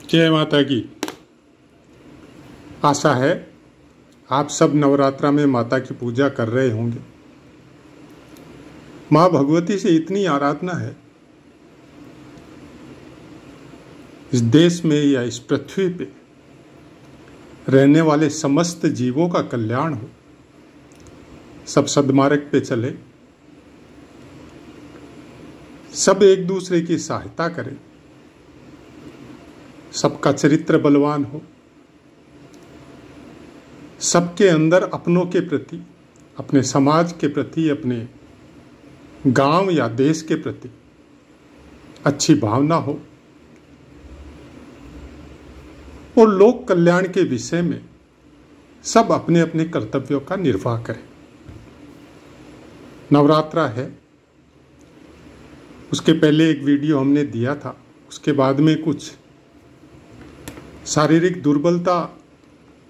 जय माता की। आशा है आप सब नवरात्रा में माता की पूजा कर रहे होंगे। माँ भगवती से इतनी आराधना है, इस देश में या इस पृथ्वी पे रहने वाले समस्त जीवों का कल्याण हो, सब सद्मार्ग पे चले, सब एक दूसरे की सहायता करें, सबका चरित्र बलवान हो, सबके अंदर अपनों के प्रति, अपने समाज के प्रति, अपने गांव या देश के प्रति अच्छी भावना हो और लोक कल्याण के विषय में सब अपने अपने कर्तव्यों का निर्वाह करें। नवरात्रा है, उसके पहले एक वीडियो हमने दिया था, उसके बाद में कुछ शारीरिक दुर्बलता,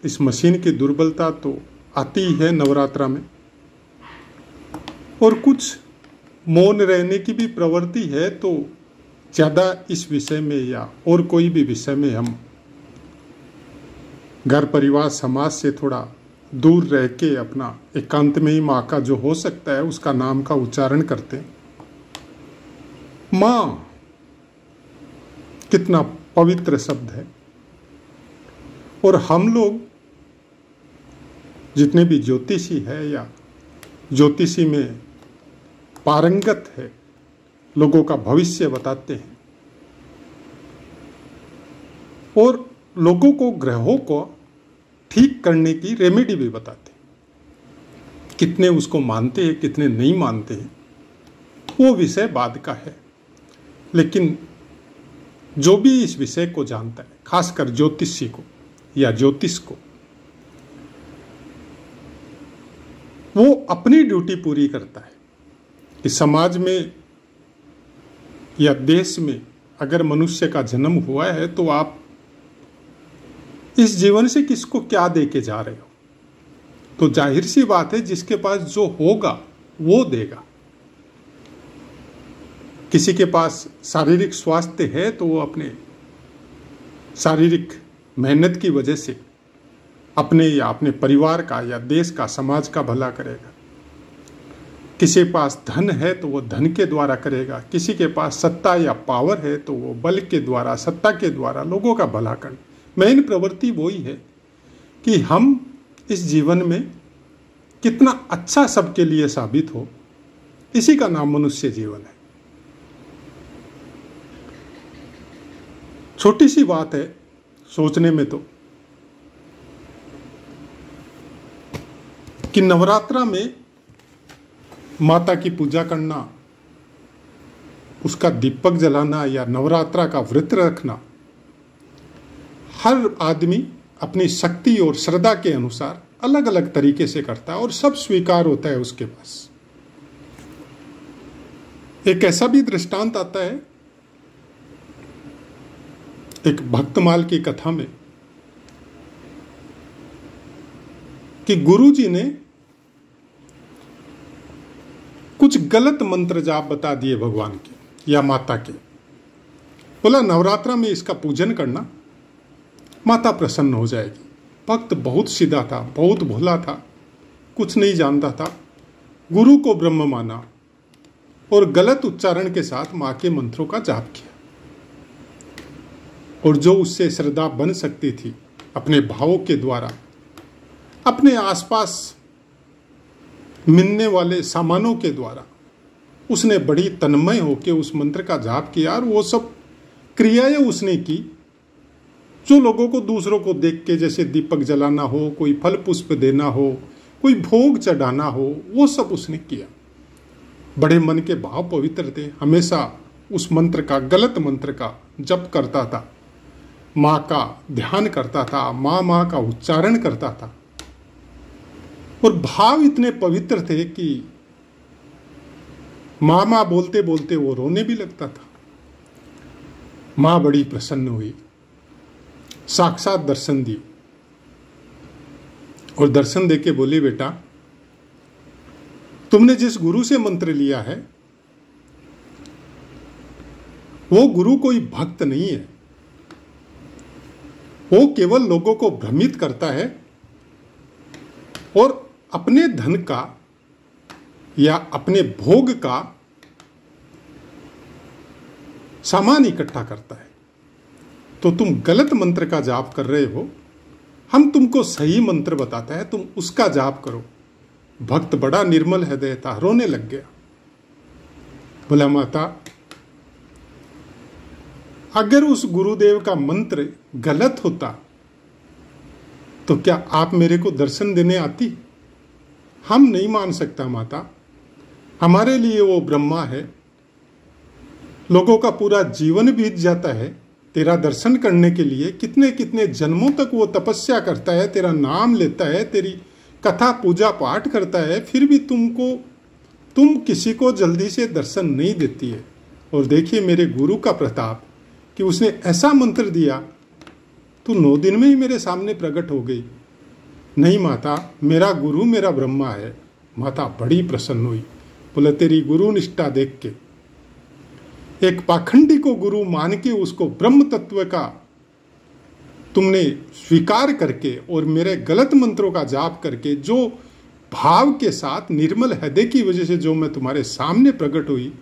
इस मशीन की दुर्बलता तो आती ही है नवरात्रा में, और कुछ मौन रहने की भी प्रवृत्ति है। तो ज़्यादा इस विषय में या और कोई भी विषय में हम घर परिवार समाज से थोड़ा दूर रह के अपना एकांत में ही माँ का जो हो सकता है उसका नाम का उच्चारण करते हैं। माँ कितना पवित्र शब्द है, और हम लोग जितने भी ज्योतिषी है या ज्योतिषी में पारंगत है, लोगों का भविष्य बताते हैं और लोगों को ग्रहों को ठीक करने की रेमेडी भी बताते हैं। कितने उसको मानते हैं, कितने नहीं मानते हैं, वो विषय बाद का है। लेकिन जो भी इस विषय को जानता है, खासकर ज्योतिषी को या ज्योतिष को, वो अपनी ड्यूटी पूरी करता है कि समाज में या देश में अगर मनुष्य का जन्म हुआ है तो आप इस जीवन से किसको क्या दे के जा रहे हो। तो जाहिर सी बात है, जिसके पास जो होगा वो देगा। किसी के पास शारीरिक स्वास्थ्य है तो वो अपने शारीरिक मेहनत की वजह से अपने या अपने परिवार का या देश का, समाज का भला करेगा। किसी के पास धन है तो वो धन के द्वारा करेगा। किसी के पास सत्ता या पावर है तो वो बल के द्वारा, सत्ता के द्वारा लोगों का भला करना। मेन प्रवृत्ति वही है कि हम इस जीवन में कितना अच्छा सबके लिए साबित हो, इसी का नाम मनुष्य जीवन है। छोटी सी बात है सोचने में तो, कि नवरात्रा में माता की पूजा करना, उसका दीपक जलाना या नवरात्रा का व्रत रखना, हर आदमी अपनी शक्ति और श्रद्धा के अनुसार अलग अलग तरीके से करता है और सब स्वीकार होता है उसके पास। एक ऐसा भी दृष्टांत आता है एक भक्तमाल की कथा में कि गुरुजी ने कुछ गलत मंत्र जाप बता दिए भगवान के या माता के। बोला नवरात्रा में इसका पूजन करना, माता प्रसन्न हो जाएगी। भक्त बहुत सीधा था, बहुत भोला था, कुछ नहीं जानता था, गुरु को ब्रह्म माना और गलत उच्चारण के साथ माँ के मंत्रों का जाप किया। और जो उससे श्रद्धा बन सकती थी अपने भावों के द्वारा, अपने आसपास मिलने वाले सामानों के द्वारा, उसने बड़ी तन्मय होकर उस मंत्र का जाप किया। और वो सब क्रियाएं उसने की जो लोगों को, दूसरों को देख के, जैसे दीपक जलाना हो, कोई फल पुष्प देना हो, कोई भोग चढ़ाना हो, वो सब उसने किया। बड़े मन के भाव पवित्र थे, हमेशा उस मंत्र का, गलत मंत्र का जप करता था, माँ का ध्यान करता था, माँ माँ का उच्चारण करता था, और भाव इतने पवित्र थे कि माँ माँ बोलते बोलते वो रोने भी लगता था। माँ बड़ी प्रसन्न हुई, साक्षात दर्शन दी और दर्शन देके बोली, बेटा तुमने जिस गुरु से मंत्र लिया है वो गुरु कोई भक्त नहीं है, वो केवल लोगों को भ्रमित करता है और अपने धन का या अपने भोग का सामान इकट्ठा करता है। तो तुम गलत मंत्र का जाप कर रहे हो, हम तुमको सही मंत्र बताते हैं, तुम उसका जाप करो। भक्त बड़ा निर्मल हृदय था, रोने लग गया। बोला माता, अगर उस गुरुदेव का मंत्र गलत होता तो क्या आप मेरे को दर्शन देने आती? हम नहीं मान सकता माता, हमारे लिए वो ब्रह्मा है, लोगों का पूरा जीवन बीत जाता है तेरा दर्शन करने के लिए, कितने कितने जन्मों तक वो तपस्या करता है, तेरा नाम लेता है, तेरी कथा पूजा पाठ करता है, फिर भी तुम किसी को जल्दी से दर्शन नहीं देती है। और देखिए मेरे गुरु का प्रताप कि उसने ऐसा मंत्र दिया, तू 9 दिन में ही मेरे सामने प्रकट हो गई। नहीं माता, मेरा गुरु मेरा ब्रह्मा है। माता बड़ी प्रसन्न हुई, बोले तेरी गुरु निष्ठा देख के, एक पाखंडी को गुरु मान के उसको ब्रह्म तत्व का तुमने स्वीकार करके और मेरे गलत मंत्रों का जाप करके, जो भाव के साथ निर्मल हृदय की वजह से जो मैं तुम्हारे सामने प्रकट हुई,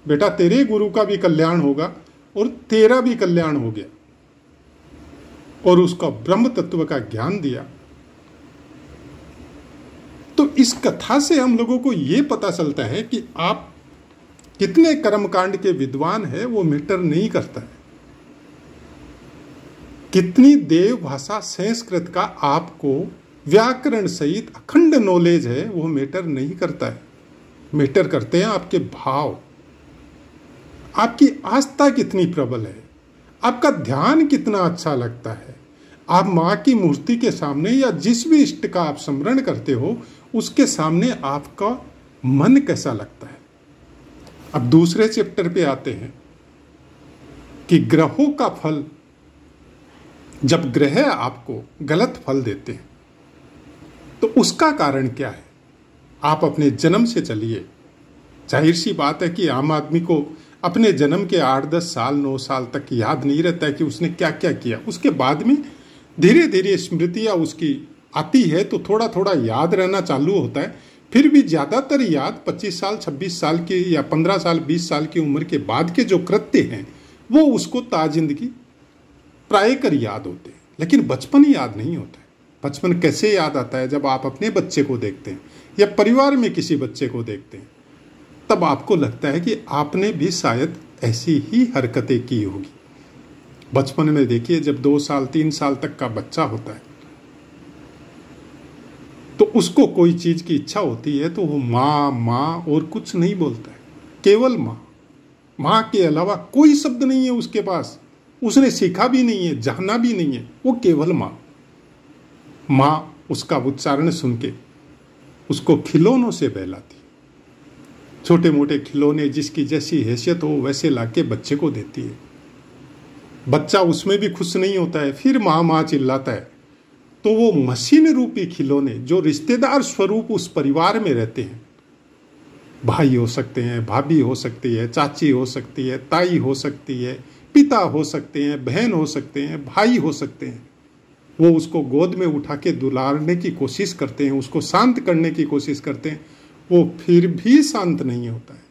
बेटा तेरे गुरु का भी कल्याण होगा और तेरा भी कल्याण हो गया। और उसका ब्रह्म तत्व का ज्ञान दिया। तो इस कथा से हम लोगों को यह पता चलता है कि आप कितने कर्मकांड के विद्वान है वो मैटर नहीं करता है। कितनी देव भाषा संस्कृत का आपको व्याकरण सहित अखंड नॉलेज है वो मैटर नहीं करता है। मैटर करते हैं आपके भाव, आपकी आस्था कितनी प्रबल है, आपका ध्यान कितना अच्छा लगता है, आप माँ की मूर्ति के सामने या जिस भी इष्ट का आप स्मरण करते हो उसके सामने आपका मन कैसा लगता है। अब दूसरे चैप्टर पे आते हैं कि ग्रहों का फल, जब ग्रह आपको गलत फल देते हैं तो उसका कारण क्या है। आप अपने जन्म से चलिए, जाहिर सी बात है कि आम आदमी को अपने जन्म के 8-10 साल 9 साल तक याद नहीं रहता है कि उसने क्या क्या किया। उसके बाद में धीरे धीरे स्मृतियाँ उसकी आती है तो थोड़ा थोड़ा याद रहना चालू होता है। फिर भी ज़्यादातर याद 25 साल 26 साल की या 15 साल 20 साल की उम्र के बाद के जो कृत्य हैं वो उसको ताजिंदगी प्राय कर याद होते हैं, लेकिन बचपन याद नहीं होता है। बचपन कैसे याद आता है? जब आप अपने बच्चे को देखते हैं या परिवार में किसी बच्चे को देखते हैं, तब आपको लगता है कि आपने भी शायद ऐसी ही हरकतें की होगी। बचपन में देखिए, जब 2 साल 3 साल तक का बच्चा होता है तो उसको कोई चीज की इच्छा होती है तो वो माँ माँ और कुछ नहीं बोलता है, केवल माँ। माँ के अलावा कोई शब्द नहीं है उसके पास, उसने सीखा भी नहीं है, जाना भी नहीं है, वो केवल माँ। माँ उसका उच्चारण सुन के उसको खिलौनों से बहलाती, छोटे मोटे खिलौने जिसकी जैसी हैसियत हो वैसे लाके बच्चे को देती है। बच्चा उसमें भी खुश नहीं होता है, फिर माँ माँ चिल्लाता है। तो वो मशीन रूपी खिलौने जो रिश्तेदार स्वरूप उस परिवार में रहते हैं, भाई हो सकते हैं, भाभी हो सकती है, चाची हो सकती है, ताई हो सकती है, पिता हो सकते हैं, बहन हो सकते हैं, भाई हो सकते हैं, वो उसको गोद में उठा के दुलारने की कोशिश करते हैं, उसको शांत करने की कोशिश करते हैं। वो फिर भी शांत नहीं होता है,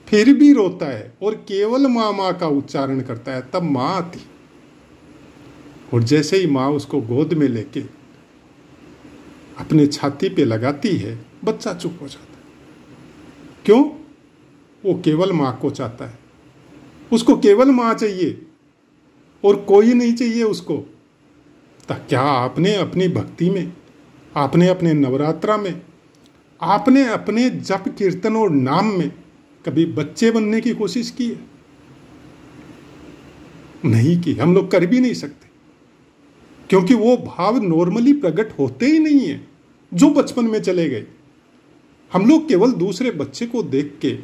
फिर भी रोता है और केवल माँ माँ का उच्चारण करता है। तब माँ आती और जैसे ही माँ उसको गोद में लेके अपने छाती पे लगाती है, बच्चा चुप हो जाता है। क्यों? वो केवल माँ को चाहता है, उसको केवल माँ चाहिए और कोई नहीं चाहिए उसको। तो क्या आपने अपनी भक्ति में, आपने अपने नवरात्रा में, आपने अपने जप कीर्तन और नाम में कभी बच्चे बनने की कोशिश की है? नहीं की, हम लोग कर भी नहीं सकते, क्योंकि वो भाव नॉर्मली प्रकट होते ही नहीं है जो बचपन में चले गए। हम लोग केवल दूसरे बच्चे को देख के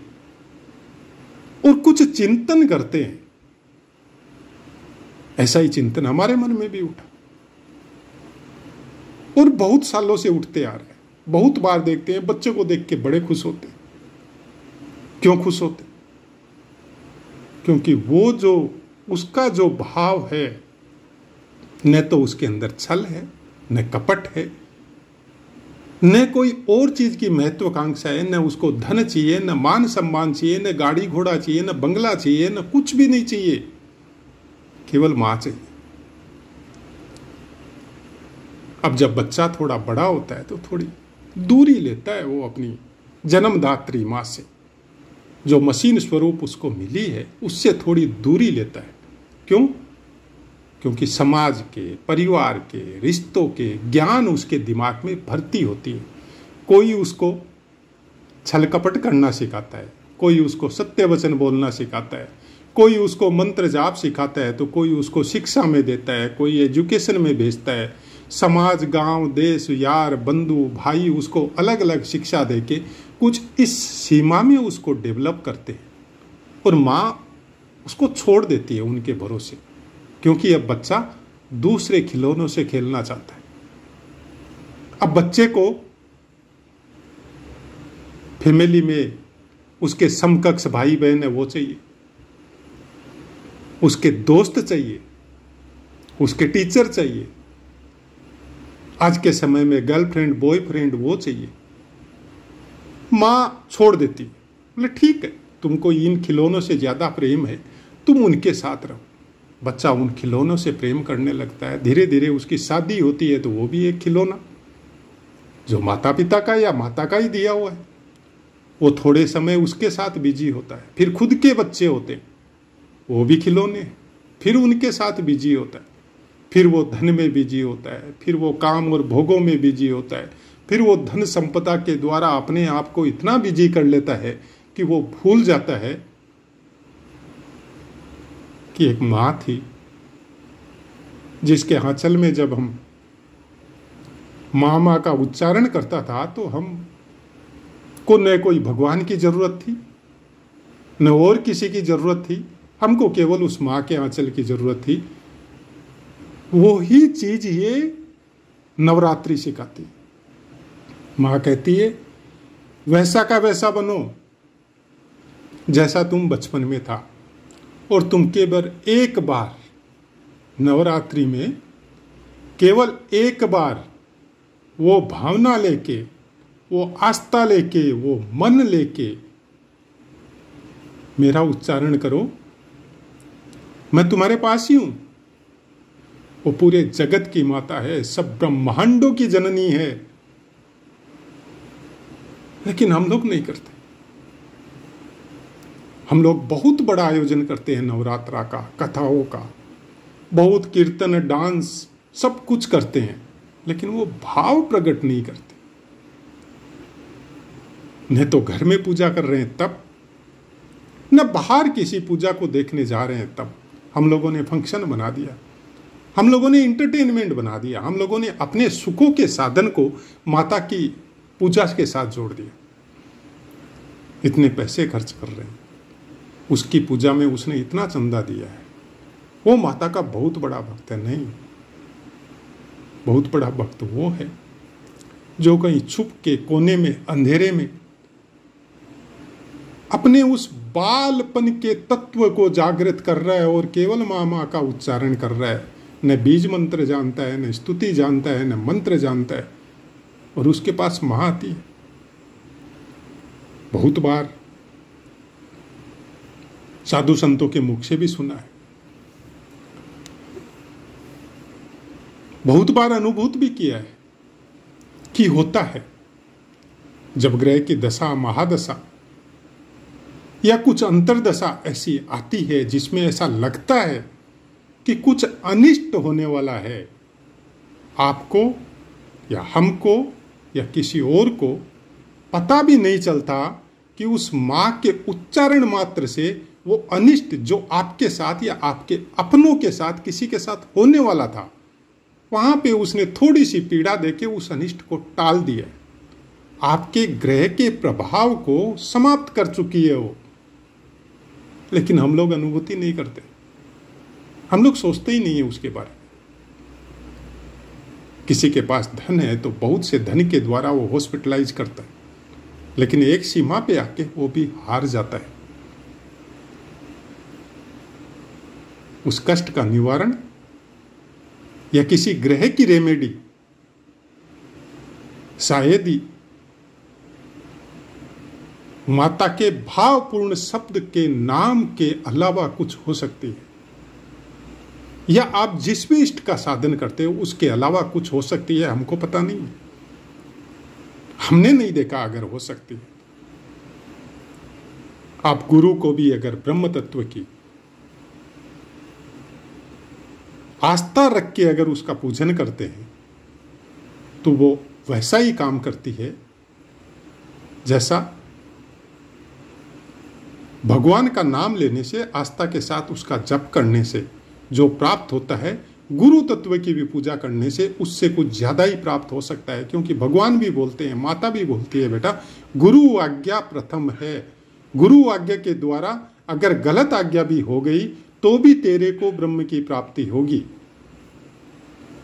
और कुछ चिंतन करते हैं, ऐसा ही चिंतन हमारे मन में भी उठा और बहुत सालों से उठते आ रहे हैं। बहुत बार देखते हैं बच्चे को देख के बड़े खुश होते हैं। क्यों खुश होते? क्योंकि वो जो उसका जो भाव है न तो उसके अंदर छल है, न कपट है, न कोई और चीज की महत्वाकांक्षा है, न उसको धन चाहिए, न मान सम्मान चाहिए, न गाड़ी घोड़ा चाहिए, न बंगला चाहिए, न कुछ भी नहीं चाहिए, केवल मां चाहिए। अब जब बच्चा थोड़ा बड़ा होता है तो थोड़ी दूरी लेता है वो अपनी जन्मदात्री मां से, जो मशीन स्वरूप उसको मिली है उससे थोड़ी दूरी लेता है। क्यों? क्योंकि समाज के, परिवार के, रिश्तों के ज्ञान उसके दिमाग में भर्ती होती है। कोई उसको छल कपट करना सिखाता है, कोई उसको सत्य वचन बोलना सिखाता है, कोई उसको मंत्र जाप सिखाता है, तो कोई उसको शिक्षा में देता है, कोई एजुकेशन में भेजता है। समाज, गांव, देश, यार, बंधु, भाई उसको अलग अलग शिक्षा देके कुछ इस सीमा में उसको डेवलप करते हैं, और माँ उसको छोड़ देती है उनके भरोसे, क्योंकि अब बच्चा दूसरे खिलौनों से खेलना चाहता है। अब बच्चे को फैमिली में उसके समकक्ष भाई बहन है वो चाहिए, उसके दोस्त चाहिए, उसके टीचर चाहिए, आज के समय में गर्लफ्रेंड बॉयफ्रेंड वो चाहिए। मां छोड़ देती, बोले ठीक है, तुमको इन खिलौनों से ज्यादा प्रेम है, तुम उनके साथ रहो। बच्चा उन खिलौनों से प्रेम करने लगता है, धीरे धीरे उसकी शादी होती है तो वो भी एक खिलौना जो माता पिता का या माता का ही दिया हुआ है, वो थोड़े समय उसके साथ बिजी होता है। फिर खुद के बच्चे होते हैं, वो भी खिलौने, फिर उनके साथ बिजी होता है, फिर वो धन में बिजी होता है, फिर वो काम और भोगों में बिजी होता है, फिर वो धन संपदा के द्वारा अपने आप को इतना बिजी कर लेता है कि वो भूल जाता है कि एक माँ थी जिसके आंचल में जब हम माँ का उच्चारण करता था तो हम को न कोई भगवान की जरूरत थी, न और किसी की जरूरत थी, हमको केवल उस माँ के आंचल की जरूरत थी। वो ही चीज ये नवरात्रि सिखाती। माँ कहती है वैसा का वैसा बनो जैसा तुम बचपन में था, और तुम केवल एक बार नवरात्रि में केवल एक बार वो भावना लेके, वो आस्था लेके, वो मन लेके मेरा उच्चारण करो, मैं तुम्हारे पास ही हूं। वो पूरे जगत की माता है, सब ब्रह्मांडों की जननी है, लेकिन हम लोग नहीं करते। हम लोग बहुत बड़ा आयोजन करते हैं नवरात्रा का, कथाओं का, बहुत कीर्तन, डांस, सब कुछ करते हैं, लेकिन वो भाव प्रकट नहीं करते। न तो घर में पूजा कर रहे हैं तब, न बाहर किसी पूजा को देखने जा रहे हैं तब। हम लोगों ने फंक्शन बना दिया, हम लोगों ने इंटरटेनमेंट बना दिया, हम लोगों ने अपने सुखों के साधन को माता की पूजा के साथ जोड़ दिया। इतने पैसे खर्च कर रहे हैं, उसकी पूजा में उसने इतना चंदा दिया है, वो माता का बहुत बड़ा भक्त है। नहीं, बहुत बड़ा भक्त वो है जो कहीं छुप के कोने में, अंधेरे में अपने उस बालपन के तत्व को जागृत कर रहा है और केवल माँ का उच्चारण कर रहा है। न बीज मंत्र जानता है, न स्तुति जानता है, न मंत्र जानता है, और उसके पास माँ आती है। बहुत बार साधु संतों के मुख से भी सुना है, बहुत बार अनुभूत भी किया है कि होता है जब ग्रह की दशा, महादशा या कुछ अंतरदशा ऐसी आती है जिसमें ऐसा लगता है कि कुछ अनिष्ट होने वाला है, आपको या हमको या किसी और को पता भी नहीं चलता कि उस माँ के उच्चारण मात्र से वो अनिष्ट जो आपके साथ या आपके अपनों के साथ, किसी के साथ होने वाला था, वहां पे उसने थोड़ी सी पीड़ा देके उस अनिष्ट को टाल दिया। आपके ग्रह के प्रभाव को समाप्त कर चुकी है वो, लेकिन हम लोग अनुभूति नहीं करते, हम लोग सोचते ही नहीं है उसके बारे में। किसी के पास धन है तो बहुत से धन के द्वारा वो हॉस्पिटलाइज करता है, लेकिन एक सीमा पे आके वो भी हार जाता है। उस कष्ट का निवारण या किसी ग्रह की रेमेडी शायद ही माता के भावपूर्ण शब्द के नाम के अलावा कुछ हो सकती है, या आप जिस भी इष्ट का साधन करते हो उसके अलावा कुछ हो सकती है। हमको पता नहीं है, हमने नहीं देखा, अगर हो सकती है। आप गुरु को भी अगर ब्रह्म तत्व की आस्था रख के अगर उसका पूजन करते हैं तो वो वैसा ही काम करती है जैसा भगवान का नाम लेने से, आस्था के साथ उसका जप करने से जो प्राप्त होता है, गुरु तत्व की भी पूजा करने से उससे कुछ ज्यादा ही प्राप्त हो सकता है। क्योंकि भगवान भी बोलते हैं, माता भी बोलती है, बेटा गुरु आज्ञा प्रथम है। गुरु आज्ञा के द्वारा अगर गलत आज्ञा भी हो गई तो भी तेरे को ब्रह्म की प्राप्ति होगी,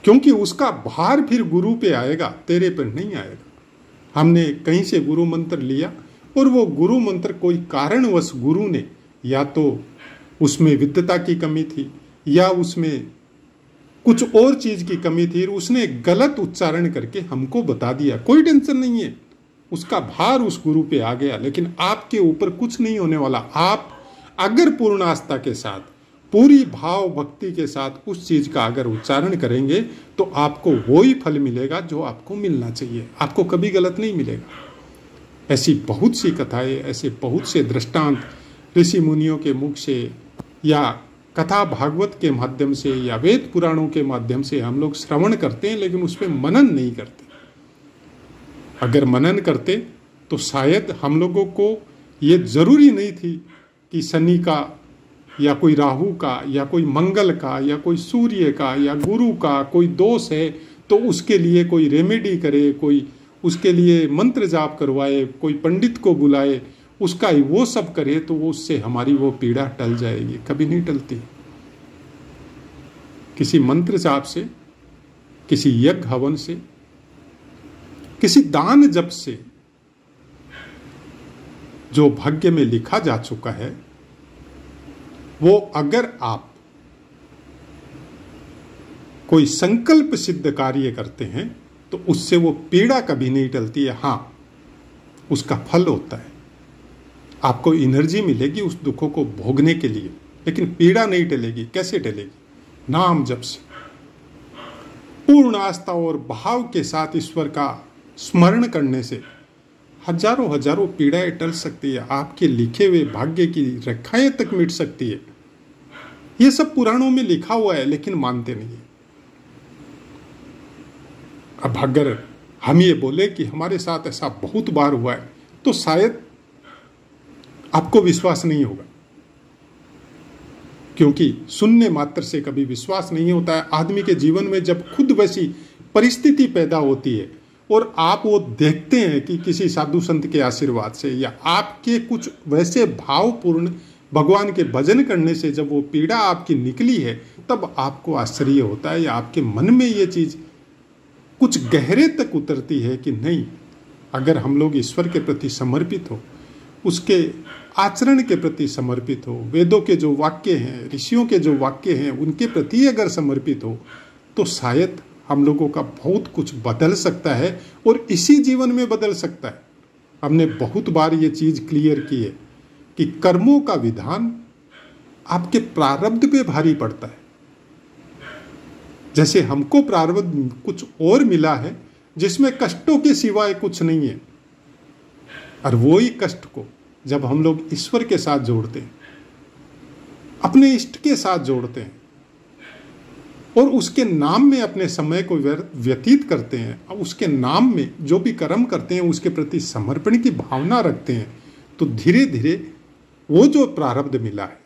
क्योंकि उसका भार फिर गुरु पे आएगा, तेरे पर नहीं आएगा। हमने कहीं से गुरु मंत्र लिया और वो गुरु मंत्र कोई कारणवश गुरु ने, या तो उसमें विद्वता की कमी थी या उसमें कुछ और चीज की कमी थी, उसने गलत उच्चारण करके हमको बता दिया। कोई टेंशन नहीं है, उसका भार उस गुरु पे आ गया, लेकिन आपके ऊपर कुछ नहीं होने वाला। आप अगर पूर्ण आस्था के साथ, पूरी भाव भक्ति के साथ उस चीज का अगर उच्चारण करेंगे तो आपको वो ही फल मिलेगा जो आपको मिलना चाहिए, आपको कभी गलत नहीं मिलेगा। ऐसी बहुत सी कथाएं, ऐसे बहुत से दृष्टांत ऋषि मुनियों के मुख से या कथा भागवत के माध्यम से या वेद पुराणों के माध्यम से हम लोग श्रवण करते हैं, लेकिन उस पर मनन नहीं करते। अगर मनन करते तो शायद हम लोगों को ये जरूरी नहीं थी कि शनि का या कोई राहु का या कोई मंगल का या कोई सूर्य का या गुरु का कोई दोष है तो उसके लिए कोई रेमेडी करे, कोई उसके लिए मंत्र जाप करवाए, कोई पंडित को बुलाए, उसका वो सब करे तो वो उससे हमारी वो पीड़ा टल जाएगी। कभी नहीं टलती। किसी मंत्र जाप से, किसी यज्ञ हवन से, किसी दान जप से जो भाग्य में लिखा जा चुका है, वो अगर आप कोई संकल्प सिद्ध कार्य करते हैं तो उससे वो पीड़ा कभी नहीं टलती है। हाँ, उसका फल होता है, आपको एनर्जी मिलेगी उस दुखों को भोगने के लिए, लेकिन पीड़ा नहीं टलेगी। कैसे टलेगी? नाम जप से, पूर्ण आस्था और भाव के साथ ईश्वर का स्मरण करने से हजारों हजारों पीड़ाएं टल सकती है। आपके लिखे हुए भाग्य की रेखाएं तक मिट सकती है। ये सब पुराणों में लिखा हुआ है, लेकिन मानते नहीं है। अब अगर हम ये बोले कि हमारे साथ ऐसा बहुत बार हुआ है तो शायद आपको विश्वास नहीं होगा, क्योंकि सुनने मात्र से कभी विश्वास नहीं होता है। आदमी के जीवन में जब खुद वैसी परिस्थिति पैदा होती है और आप वो देखते हैं कि किसी साधु संत के आशीर्वाद से या आपके कुछ वैसे भावपूर्ण भगवान के भजन करने से जब वो पीड़ा आपकी निकली है, तब आपको आश्चर्य होता है या आपके मन में ये चीज कुछ गहरे तक उतरती है कि नहीं, अगर हम लोग ईश्वर के प्रति समर्पित हो, उसके आचरण के प्रति समर्पित हो, वेदों के जो वाक्य हैं, ऋषियों के जो वाक्य हैं, उनके प्रति अगर समर्पित हो, तो शायद हम लोगों का बहुत कुछ बदल सकता है और इसी जीवन में बदल सकता है। हमने बहुत बार ये चीज क्लियर की है कि कर्मों का विधान आपके प्रारब्ध पे भारी पड़ता है। जैसे हमको प्रारब्ध कुछ और मिला है जिसमें कष्टों के सिवाय कुछ नहीं है, और वो ही कष्ट को जब हम लोग ईश्वर के साथ जोड़ते हैं, अपने इष्ट के साथ जोड़ते हैं और उसके नाम में अपने समय को व्यतीत करते हैं, और उसके नाम में जो भी कर्म करते हैं उसके प्रति समर्पण की भावना रखते हैं, तो धीरे धीरे वो जो प्रारब्ध मिला है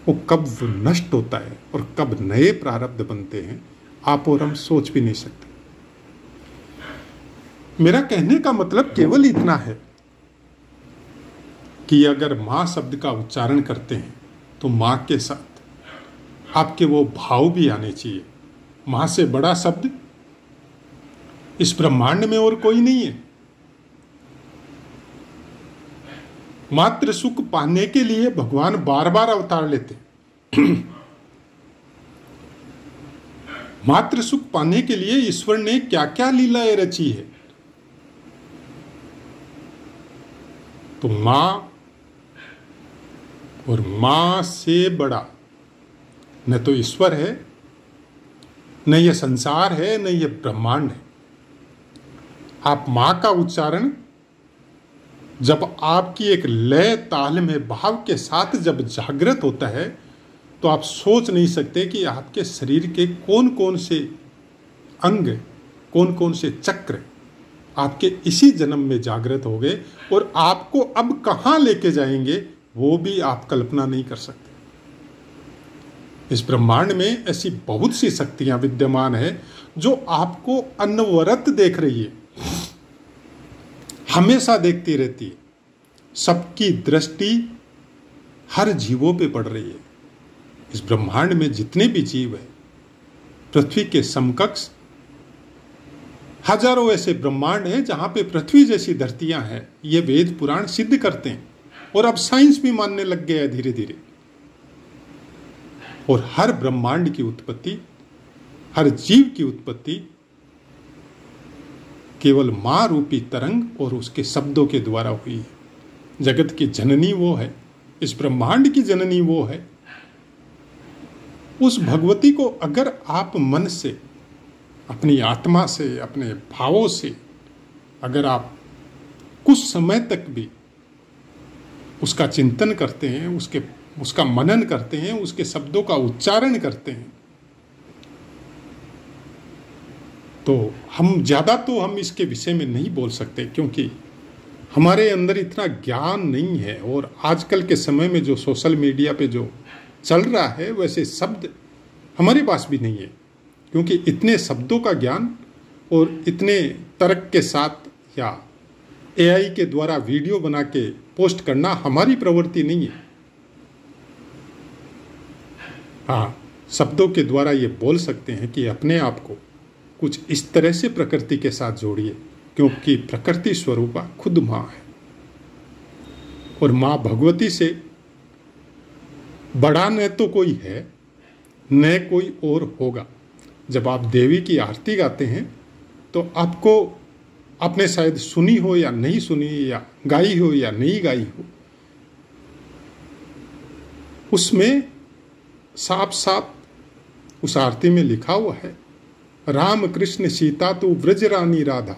वो कब नष्ट होता है और कब नए प्रारब्ध बनते हैं, आप और हम सोच भी नहीं सकते। मेरा कहने का मतलब केवल इतना है कि अगर मां शब्द का उच्चारण करते हैं तो मां के साथ आपके वो भाव भी आने चाहिए। मां से बड़ा शब्द इस ब्रह्मांड में और कोई नहीं है। मात्र सुख पाने के लिए भगवान बार बार अवतार लेते मात्र सुख पाने के लिए ईश्वर ने क्या क्या लीलाएं रची है। तो मां और मां से बड़ा न तो ईश्वर है, न यह संसार है, न यह ब्रह्मांड है। आप मां का उच्चारण जब आपकी एक लय ताल में भाव के साथ जब जागृत होता है तो आप सोच नहीं सकते कि आपके शरीर के कौन कौन से अंग, कौन कौन से चक्र आपके इसी जन्म में जागृत हो गए और आपको अब कहां लेके जाएंगे वो भी आप कल्पना नहीं कर सकते। इस ब्रह्मांड में ऐसी बहुत सी शक्तियां विद्यमान है जो आपको अनवरत देख रही है, हमेशा देखती रहती है। सबकी दृष्टि हर जीवों पे पड़ रही है। इस ब्रह्मांड में जितने भी जीव है, पृथ्वी के समकक्ष हजारों ऐसे ब्रह्मांड हैं जहां पे पृथ्वी जैसी धरतियां हैं। ये वेद पुराण सिद्ध करते हैं और अब साइंस भी मानने लग गया है धीरे धीरे। और हर ब्रह्मांड की उत्पत्ति, हर जीव की उत्पत्ति केवल मां रूपी तरंग और उसके शब्दों के द्वारा हुई है। जगत की जननी वो है, इस ब्रह्मांड की जननी वो है। उस भगवती को अगर आप मन से, अपनी आत्मा से, अपने भावों से अगर आप कुछ समय तक भी उसका चिंतन करते हैं, उसका मनन करते हैं, उसके शब्दों का उच्चारण करते हैं, तो हम इसके विषय में नहीं बोल सकते क्योंकि हमारे अंदर इतना ज्ञान नहीं है। और आजकल के समय में जो सोशल मीडिया पे जो चल रहा है वैसे शब्द हमारे पास भी नहीं है, क्योंकि इतने शब्दों का ज्ञान और इतने तर्क के साथ या एआई के द्वारा वीडियो बना के पोस्ट करना हमारी प्रवृत्ति नहीं है। हाँ, शब्दों के द्वारा ये बोल सकते हैं कि अपने आप को कुछ इस तरह से प्रकृति के साथ जोड़िए, क्योंकि प्रकृति स्वरूपा खुद मां है और मां भगवती से बड़ा न तो कोई है न कोई और होगा। जब आप देवी की आरती गाते हैं तो आपने शायद सुनी हो या नहीं सुनी, या गाई हो या नहीं गाई हो, उसमें साफ साफ उस आरती में लिखा हुआ है, राम कृष्ण सीता तू व्रज रानी राधा।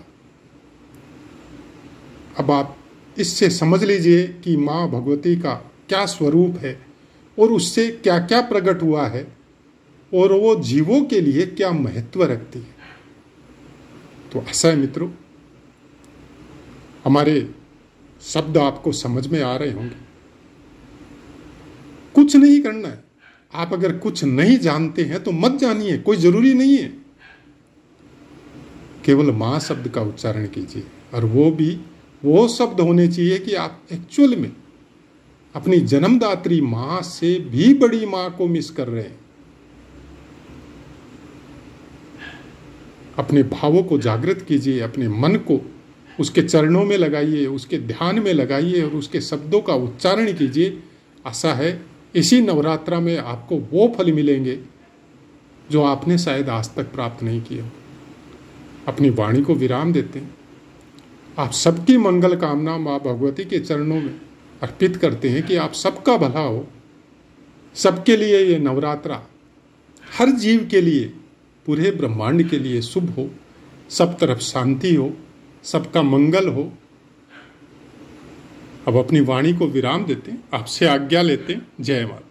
अब आप इससे समझ लीजिए कि मां भगवती का क्या स्वरूप है और उससे क्या क्या प्रकट हुआ है और वो जीवों के लिए क्या महत्व रखती है। तो ऐसा है मित्रों, हमारे शब्द आपको समझ में आ रहे होंगे। कुछ नहीं करना है। आप अगर कुछ नहीं जानते हैं तो मत जानिए, कोई जरूरी नहीं है। केवल मां शब्द का उच्चारण कीजिए और वो शब्द होने चाहिए कि आप एक्चुअल में अपनी जन्मदात्री मां से भी बड़ी मां को मिस कर रहे हैं। अपने भावों को जागृत कीजिए, अपने मन को उसके चरणों में लगाइए, उसके ध्यान में लगाइए और उसके शब्दों का उच्चारण कीजिए। आशा है इसी नवरात्रा में आपको वो फल मिलेंगे जो आपने शायद आज तक प्राप्त नहीं किया। अपनी वाणी को विराम देते हैं। आप सबकी मंगल कामना माँ भगवती के चरणों में अर्पित करते हैं कि आप सबका भला हो। सबके लिए ये नवरात्रा हर जीव के लिए, पूरे ब्रह्मांड के लिए शुभ हो, सब तरफ शांति हो, सबका मंगल हो। अब अपनी वाणी को विराम देते हैं, आपसे आज्ञा लेते हैं। जय माता।